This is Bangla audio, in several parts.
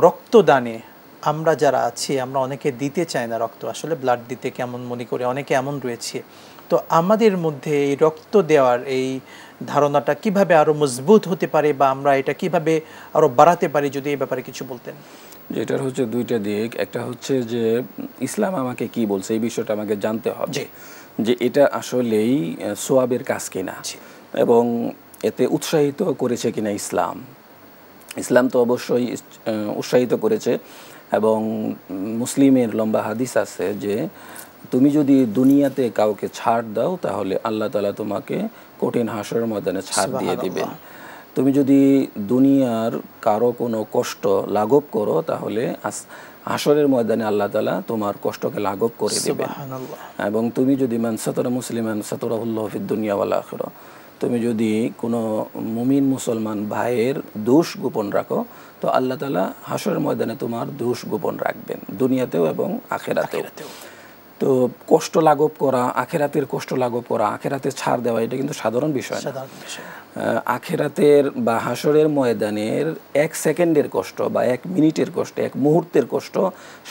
রক্তদানে আমরা যারা আছি আমরা অনেকে দিতে চাই না রক্ত, আসলে ব্লাড দিতে কেমন মনে করে, অনেকে এমন রয়েছে। তো আমাদের মধ্যে এই রক্ত দেওয়ার এই ধারণাটা কিভাবে আরো মজবুত হতে পারে বা আমরা এটা কিভাবে আরো বাড়াতে পারি, যদি এই ব্যাপারে কিছু বলতেন। যেটার হচ্ছে দুইটা দিক, একটা হচ্ছে যে ইসলাম আমাকে কি বলছে এই বিষয়টা আমাকে জানতে হবে যে এটা আসলেই সোয়াবের কাজ কিনা এবং এতে উৎসাহিত করেছে কিনা ইসলাম। ইসলাম তো অবশ্যই উৎসাহিত করেছে এবং মুসলিমের লম্বা হাদিস আছে যে তুমি যদি দুনিয়াতে কাউকে ছাড় দাও তাহলে আল্লাহ তাআলা তোমাকে কঠিন হাসরের ময়দানে ছাড় দিয়ে দিবেন। তুমি যদি দুনিয়ার কারো কোনো কষ্ট লাঘব করো তাহলে হাসরের ময়দানে আল্লাহ তাআলা তোমার কষ্টকে লাঘব করে দিবেন। এবং তুমি যদি মান সাতারা মুসলিমান সাতারাহুল্লাহু ফিদ দুনিয়া ওয়াল আখিরা, তুমি যদি কোনো মুমিন মুসলমান ভাইয়ের দোষ গোপন রাখো তো আল্লাহ তাআলা হাসরের ময়দানে তোমার দোষ গোপন রাখবেন, দুনিয়াতেও এবং আখিরাতেও। তো কষ্ট লাঘব করা, আখিরাতের কষ্ট লাঘব করা, আখিরাতে ছাড় দেওয়া এটা কিন্তু সাধারণ বিষয় না। আখিরাতের বা হাসরের ময়দানের 1 সেকেন্ডের কষ্ট বা 1 মিনিটের কষ্ট, 1 মুহূর্তের কষ্ট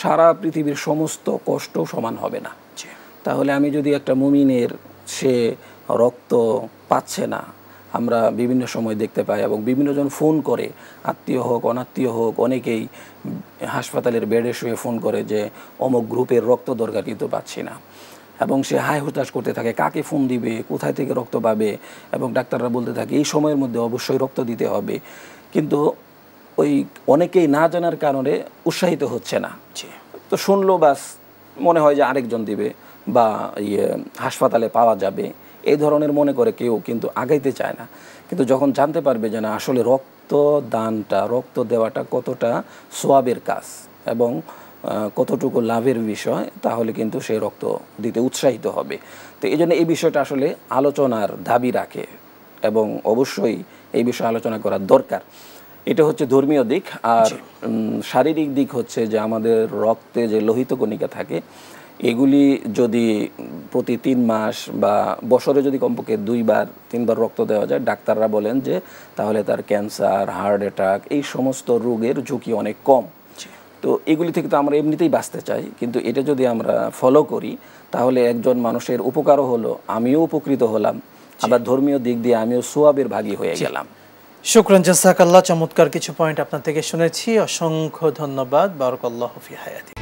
সারা পৃথিবীর সমস্ত কষ্ট সমান হবে না। তাহলে আমি যদি একটা মুমিনের সে রক্ত পাচ্ছে না, আমরা বিভিন্ন সময় দেখতে পাই এবং বিভিন্নজন ফোন করে, আত্মীয় হোক অনাত্মীয় হোক, অনেকেই হাসপাতালের বেডে শুয়ে ফোন করে যে অমুক গ্রুপের রক্ত দরকার কিন্তু পাচ্ছি না, এবং সে হায় হুতাশ করতে থাকে কাকে ফোন দিবে, কোথায় থেকে রক্ত পাবে, এবং ডাক্তাররা বলতে থাকে এই সময়ের মধ্যে অবশ্যই রক্ত দিতে হবে। কিন্তু ওই অনেকেই না জানার কারণে উৎসাহিত হচ্ছে না, তো শুনলো বাস মনে হয় যে আরেকজন দিবে বা হাসপাতালে পাওয়া যাবে এই ধরনের মনে করে কেউ, কিন্তু আগাইতে চায় না। কিন্তু যখন জানতে পারবে যে না আসলে রক্তদানটা, রক্ত দেওয়াটা কতটা সোয়াবের কাজ এবং কতটুকু লাভের বিষয়, তাহলে কিন্তু সে রক্ত দিতে উৎসাহিত হবে। তো এই জন্য এই বিষয়টা আসলে আলোচনার দাবি রাখে এবং অবশ্যই এই বিষয়ে আলোচনা করা দরকার। এটা হচ্ছে ধর্মীয় দিক। আর শারীরিক দিক হচ্ছে যে আমাদের রক্তে যে লোহিত কণিকা থাকে এগুলি যদি প্রতি 3 মাস বা বছরে যদি কমপক্ষে 2-3 বার রক্ত দেওয়া যায়, ডাক্তাররা বলেন যে তাহলে তার ক্যান্সার, হার্ট অ্যাটাক এই সমস্ত রোগের ঝুঁকি অনেক কম। তো এগুলি থেকে তো আমরা এমনিতেই বাঁচতে চাই, কিন্তু এটা যদি আমরা ফলো করি তাহলে একজন মানুষের উপকারও হলো, আমিও উপকৃত হলাম, আবার ধর্মীয় দিক দিয়ে আমিও সোয়াবের ভাগী হয়ে গেলাম। শুকরান, জাযাকাল্লাহ। চমৎকার কিছু পয়েন্ট আপনার থেকে শুনেছি, অসংখ্য ধন্যবাদ। বারাকাল্লাহু ফি হায়াতি।